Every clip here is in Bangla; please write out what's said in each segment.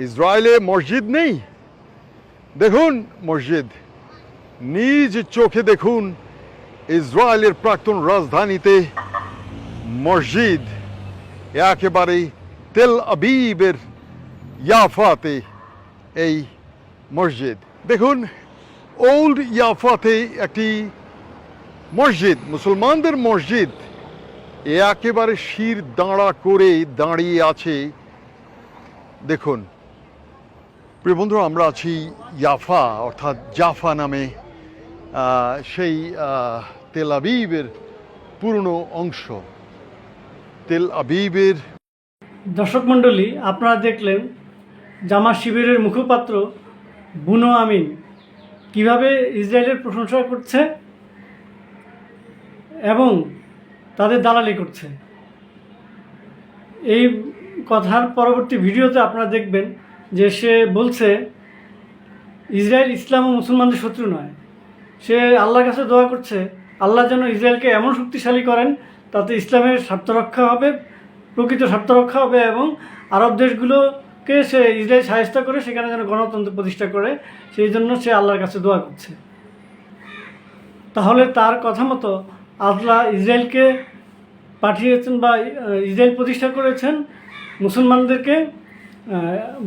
ইসরায়েলে মসজিদ নেই? দেখুন মসজিদ, নিজ চোখে দেখুন ইসরায়েলের প্রাক্তন রাজধানীতে মসজিদ, একেবারেই তেল আবিবের ইয়াফাতে এই মসজিদ। দেখুন ওল্ড ইয়াফাতে একটি মসজিদ, মুসলমানদের মসজিদ, একেবারে শির দাঁড়া করে দাঁড়িয়ে আছে। দেখুন প্রিয় বন্ধুরা, আমরা আছি ইয়াফা অর্থাৎ জাফা নামে সেই তেল আবিবের পুরনো অংশ। তেল আবিবের দর্শক মণ্ডলী, আপনারা দেখলেন জামাত শিবিরের মুখপাত্র বুনো আমিন কিভাবে ইসরায়েলের প্রশংসা করছে এবং তাদের দালালি করছে। এই কথার পরবর্তী ভিডিওতে আপনারা দেখবেন যে সে বলছে ইসরায়েল ইসলাম ও মুসলমানদের শত্রু নয়। সে আল্লাহর কাছে দোয়া করছে আল্লাহ যেন ইসরায়েলকে এমন শক্তিশালী করেন তাতে ইসলামের স্বার্থ রক্ষা হবে, প্রকৃত স্বার্থ রক্ষা হবে এবং আরব দেশগুলোকে সে ইসরায়েল সাহায্য করে সেখানে যেন গণতন্ত্র প্রতিষ্ঠা করে, সেই জন্য সে আল্লাহর কাছে দোয়া করছে। তাহলে তার কথা মতো আল্লাহ ইসরায়েলকে পাঠিয়েছেন বা ইসরায়েল প্রতিষ্ঠা করেছেন মুসলমানদেরকে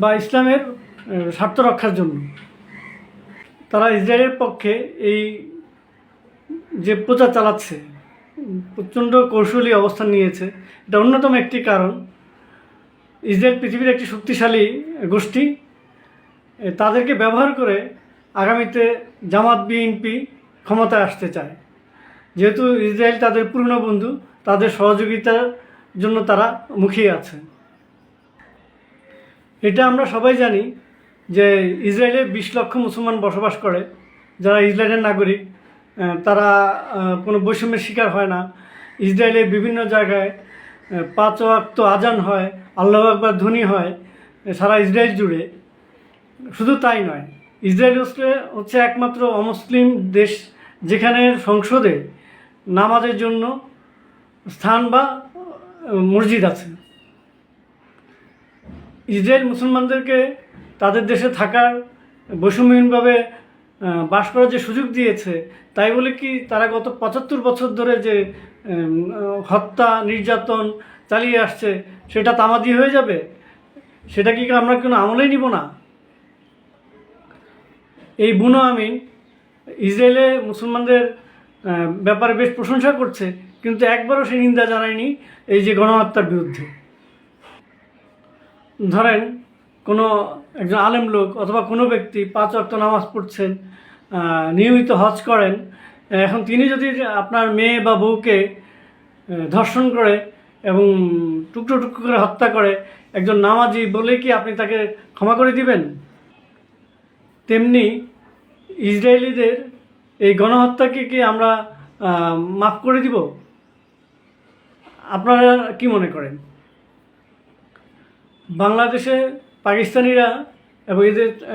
বা ইসলামের স্বার্থ রক্ষার জন্য। তারা ইসরায়েলের পক্ষে এই যে প্রচার চালাচ্ছে, প্রচণ্ড কৌশলী অবস্থান নিয়েছে, এটা অন্যতম একটি কারণ। ইসরায়েল পৃথিবীর একটি শক্তিশালী গোষ্ঠী, তাদেরকে ব্যবহার করে আগামীতে জামাত বিএনপি ক্ষমতায় আসতে চায়। যেহেতু ইসরায়েল তাদের পুরনো বন্ধু, তাদের সহযোগিতার জন্য তারা মুখিয়ে আছে। এটা আমরা সবাই জানি যে ইসরায়েলে 20 লক্ষ মুসলমান বসবাস করে, যারা ইসরায়েলের নাগরিক। তারা কোনো বৈষম্যের শিকার হয় না। ইসরায়েলের বিভিন্ন জায়গায় 5 ওয়াক্ত আজান হয়, আল্লাহু আকবার ধ্বনি হয় সারা ইসরায়েল জুড়ে। শুধু তাই নয়, ইসরায়েল হচ্ছে একমাত্র অমুসলিম দেশ যেখানে সংসদে নামাজের জন্য স্থান বা মসজিদ আছে। ইসরায়েল মুসলমানদেরকে তাদের দেশে থাকার, বৈষম্যহীনভাবে বাস করার যে সুযোগ দিয়েছে, তাই বলে কি তারা গত 75 বছর ধরে যে হত্যা নির্যাতন চালিয়ে আসছে সেটা তামাদি হয়ে যাবে? সেটা কি আমরা কোনো আমলেই নিব না? এই বুনো আমিন ইসরায়েলে মুসলমানদের ব্যাপারে বেশ প্রশংসা করছে, কিন্তু একবারও সে নিন্দা জানায়নি এই যে গণহত্যার বিরুদ্ধে। ধরেন কোনো একজন আলেম লোক অথবা কোনো ব্যক্তি 5 ওয়াক্ত নামাজ পড়ছেন, নিয়মিত হজ করেন, এখন তিনি যদি আপনার মেয়ে বা বউকে ধর্ষণ করে এবং টুকরো টুকরো করে হত্যা করে, একজন নামাজি বলে কি আপনি তাকে ক্ষমা করে দিবেন? তেমনি ইসরায়েলিদের এই গণহত্যাকে কি আমরা মাফ করে দিব? আপনারা কি মনে করেন? বাংলাদেশে পাকিস্তানিরা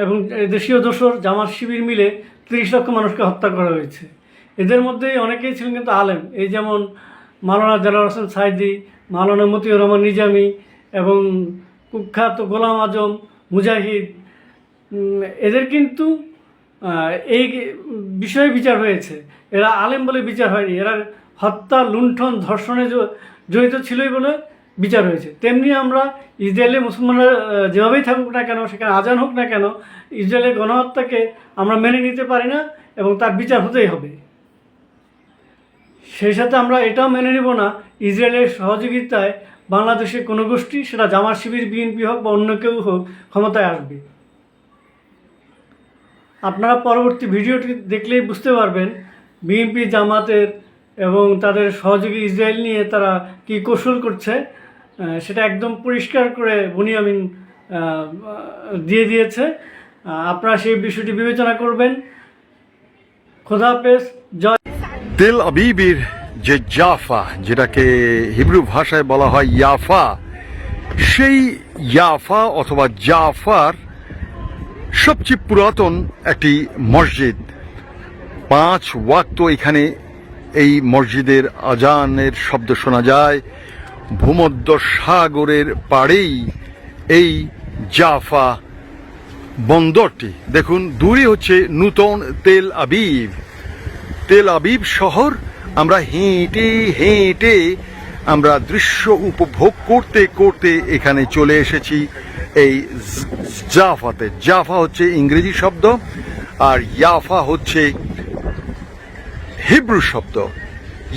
এবং দেশীয় দোসর জামাত শিবির মিলে 30 লক্ষ মানুষকে হত্যা করা হয়েছে। এদের মধ্যেই অনেকেই ছিলেন কিন্তু আলেম, এই যেমন মাওলানা দেলোয়ার হোসেন সাইদি, মাওলানা মতিউর রহমান নিজামী এবং কুখ্যাত গোলাম আজম মুজাহিদ। এদের কিন্তু এই বিষয়ে বিচার হয়েছে, এরা আলেম বলে বিচার হয়নি, এরা হত্যা, লুণ্ঠন, ধর্ষণে জড়িত ছিলই বলে বিচার হয়েছে। তেমনি আমরা ইসরায়েলে মুসলমানরা যেভাবেই থাকুক না কেন, সেখানে আজান হোক না কেন, ইসরায়েলের গণহত্যাকে আমরা মেনে নিতে পারি না এবং তার বিচার হতেই হবে। সেই সাথে আমরা এটাও মেনে নেব না ইসরায়েলের সহযোগিতায় বাংলাদেশের কোনো গোষ্ঠী, সেটা জামাত শিবির, বিএনপি হোক বা অন্য কেউ হোক, ক্ষমতায় আসবে। আপনারা পরবর্তী ভিডিওটি দেখলেই বুঝতে পারবেন বিএনপি, জামাতের এবং তাদের সহযোগী ইসরায়েল নিয়ে তারা কি কৌশল করছে, সেটা একদম পরিষ্কার করে বুনিয়ামিন দিয়ে দিয়েছে। আপনারা সেই বিষয়টি বিবেচনা করবেন। খোদা হাফেজ। জয়। তেল আবিবের যে জাফা, যেটাকে হিব্রু ভাষায় বলা হয় ইয়াফা, সেই ইয়াফা অথবা জাফার সবচেয়ে পুরাতন একটি মসজিদ। 5 ওয়াক্ত এখানে এই মসজিদের আজানের শব্দ শোনা যায়। ভূমধ্য সাগরের পাড়েই এই জাফা বন্দরটি। দেখুন দূরে হচ্ছে নূতন তেল আবিব। তেল আবিব শহর আমরা হেঁটে হেঁটে আমরা দৃশ্য উপভোগ করতে করতে এখানে চলে এসেছি এই জাফাতে। জাফা হচ্ছে ইংরেজি শব্দ আর ইয়াফা হচ্ছে হিব্রু শব্দ।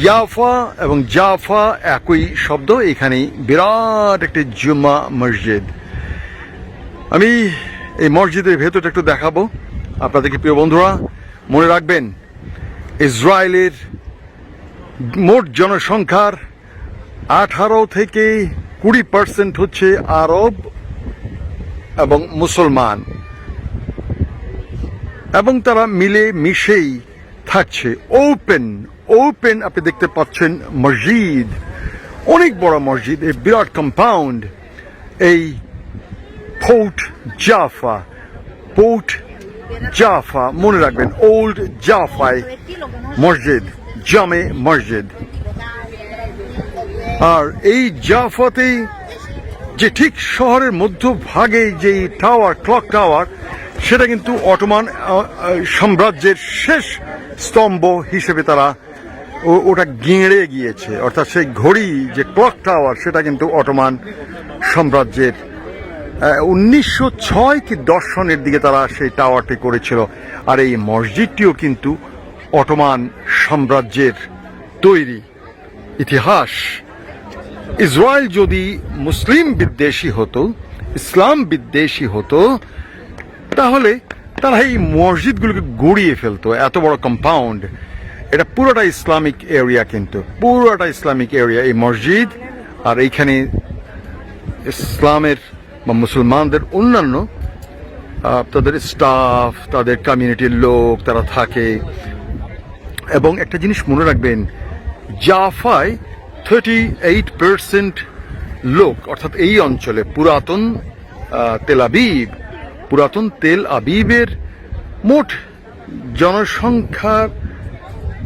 ইয়াফা এবং জাফা একই শব্দ। এখানে বিরাট একটি জুম্মা মসজিদ। আমি এই মসজিদের ভেতরটা একটু দেখাবো আপনাদেরকে। প্রিয় বন্ধুরা, মনে রাখবেন ইসরায়েলের মোট জনসংখ্যার 18 থেকে 20% হচ্ছে আরব এবং মুসলমান, এবং তারা মিলে মিশেই থাকছে। ওপেন আপনি দেখতে পাচ্ছেন মসজিদ, অনেক বড় মসজিদ, এই বিরাট কম্পাউন্ড। এই পোর্ট জাফা মনে রাখবেন, ওল্ড জাফায় মসজিদ, জামে মসজিদ। আর এই জাফাতে যে ঠিক শহরের মধ্যভাগে যে টাওয়ার, ক্লক টাওয়ার, সেটা কিন্তু অটোমান সাম্রাজ্যের শেষ স্তম্ভ হিসেবে তারা ওটা গেঁড়ে গিয়েছে। অর্থাৎ সেই ঘড়ি যে ক্লক টাওয়ার, সেটা কিন্তু অটোমান সাম্রাজ্যের 1906 কি 10 সনের দিকে তারা সেই টাওয়ারটি করেছিল। আর এই মসজিদটিও কিন্তু অটোমান সাম্রাজ্যের তৈরি ইতিহাস। ইসরায়েল যদি মুসলিম বিদ্বেষী হতো, ইসলাম বিদ্বেষী হতো, তাহলে তারা এই মসজিদগুলোকে গড়িয়ে ফেলতো। এত বড় কম্পাউন্ড, এটা পুরোটা ইসলামিক এরিয়া, কিন্তু পুরোটা ইসলামিক এরিয়া এই মসজিদ। আর এইখানে ইসলামের বা মুসলমানদের অন্যান্য তাদের স্টাফ, তাদের কমিউনিটির লোক তারা থাকে। এবং একটা জিনিস মনে রাখবেন, জাফায় 38% লোক, অর্থাৎ এই অঞ্চলে পুরাতন তেল আবিবের মোট জনসংখ্যার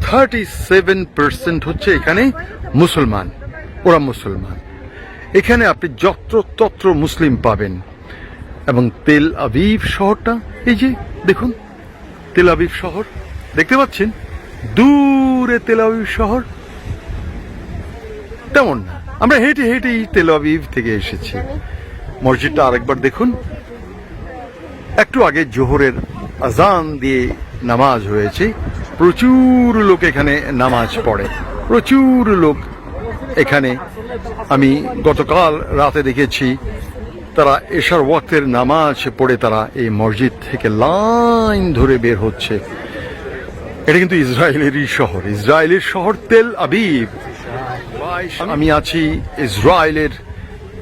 37% হচ্ছে এখানে মুসলমান। ওরা মুসলমান। এখানে আপনি যত্র মুসলিম পাবেন। এবং তেল আবিব শহরটা, এই যে দেখুন তেল আবিব শহর দেখতে পাচ্ছেন, দূরে তেল আবিব শহর। তেমন না, আমরা হেঁটে হেঁটেই তেল আবিব থেকে এসেছি। মসজিদটা আরেকবার দেখুন। একটু আগে জোহরের আজান দিয়ে নামাজ হয়েছে। প্রচুর লোক এখানে নামাজ পড়ে, প্রচুর লোক এখানে। আমি গতকাল রাতে দেখেছি তারা এশার ওয়াক্তের নামাজ পড়ে তারা এই মসজিদ থেকে লাইন ধরে বের হচ্ছে। এটা কিন্তু ইসরায়েলেরই শহর, ইসরায়েলের শহর তেল আবিব। আমি আছি ইসরায়েলের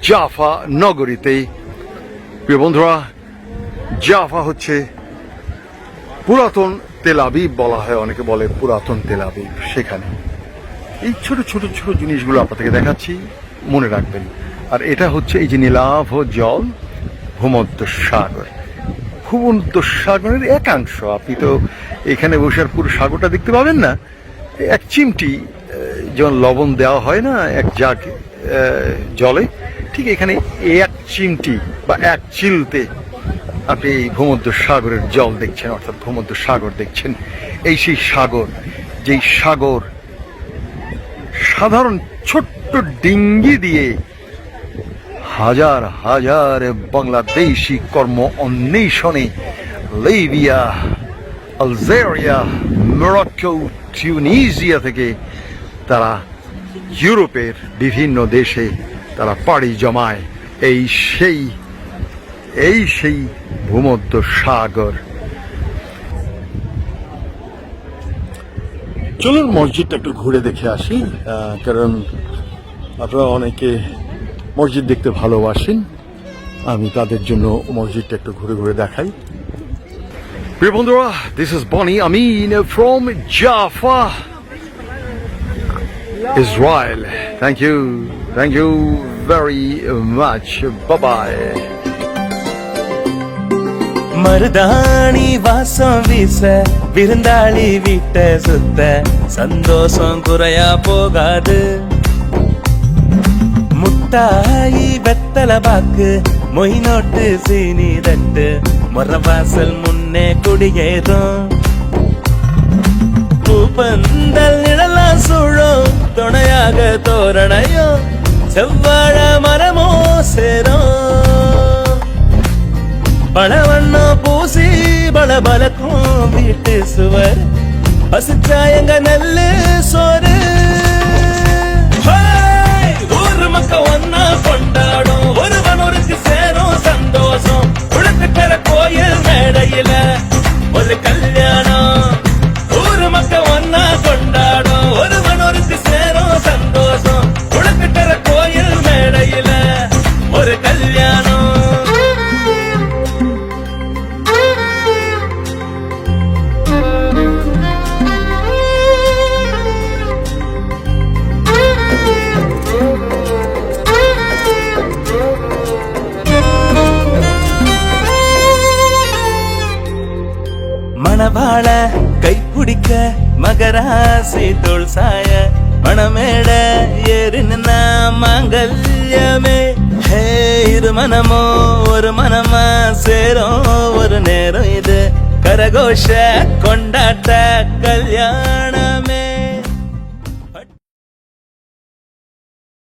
জাফা নগরীতে। প্রিয় বন্ধুরা, জাফা হচ্ছে পুরাতন তেল আবিব বলা হয়, অনেকে বলে পুরাতন তেল আবিব। সেখানে এই ছোট ছোট ছোট জিনিসগুলো আপনাদেরকে দেখাচ্ছি, মনে রাখবেন। আর এটা হচ্ছে এই যে নীলাভ জল, ভূমধ্য সাগর। ভূমধ্য সাগরের একাংশ। আপনি তো এখানে বসে আর পুরো সাগরটা দেখতে পাবেন না। এক চিমটি যেমন লবণ দেওয়া হয় না এক জাগ জলে, ঠিক এখানে এক চিমটি বা এক চিলতে আপনি ভূমধ্য সাগরের জল দেখছেন, অর্থাৎ ভূমধ্য সাগর দেখছেন। এই সেই সাগর, যেই সাগর সাধারণ ছোট্ট ডিঙ্গি দিয়ে হাজার হাজার বাংলাদেশি কর্ম অন্বেষণে লিবিয়া, আলজেরিয়া, মরক্কো, টিউনিসিয়া থেকে তারা ইউরোপের বিভিন্ন দেশে তারা পাড়ি জমায়। এই সেই ভূমধ্য সাগর। চলুন মসজিদটা একটু ঘুরে দেখে আসি, কারণ আপনারা অনেকে মসজিদ দেখতে ভালোবাসেন। আমি তাদের জন্য মসজিদটা একটু ঘুরে ঘুরে দেখাই। প্রিয় বন্ধুরা, this is Boni Amin from জাফা, Israel. Thank you very much. Bye bye. மருதாணி வாசம் வீச விருந்தாளி வீட்ட சுத்த சந்தோஷம் குறையா போகாது. முட்டாயி வெத்தல பாக்கு மொய் நோட்டு சீனி தட்டு முறவாசல் முன்னே குடியேறும் பூப்பந்தல் நிழலா சூழும் துணையாக தோரணையும் செவ்வாழ மரமோ சேரும் பழவண்ணோ பூசி பளபளக்கும் வீட்டு சுவர் பசிச்சா எங்க நெல்லு சோறு ஹேய்! ஊரு மக்க ஒன்னா கொண்டாடும் ஒருவனொருக்கு சேரும் சந்தோஷம் உடுத்துக்கிற கோயில் மேடையில ஒரு கல்யாணம் ஊரு மக்க ஒன்னா கொண்டாடும் ஒருவனொருக்கு சேரும் சந்தோஷம் உடுத்துக்கிற கோயில் மேடையில ஒரு கல்யாணம் மணவாள கைப்பிடிக்க மகராசி தோள் சாய மணமேட ஏறி நின்னா மாங்கல்யமே ஹே இரு மனமோ ஒரு மனமா சேரும் ஒரு நேரம் இது கரகோஷ கொண்டாட்ட கல்யாணம்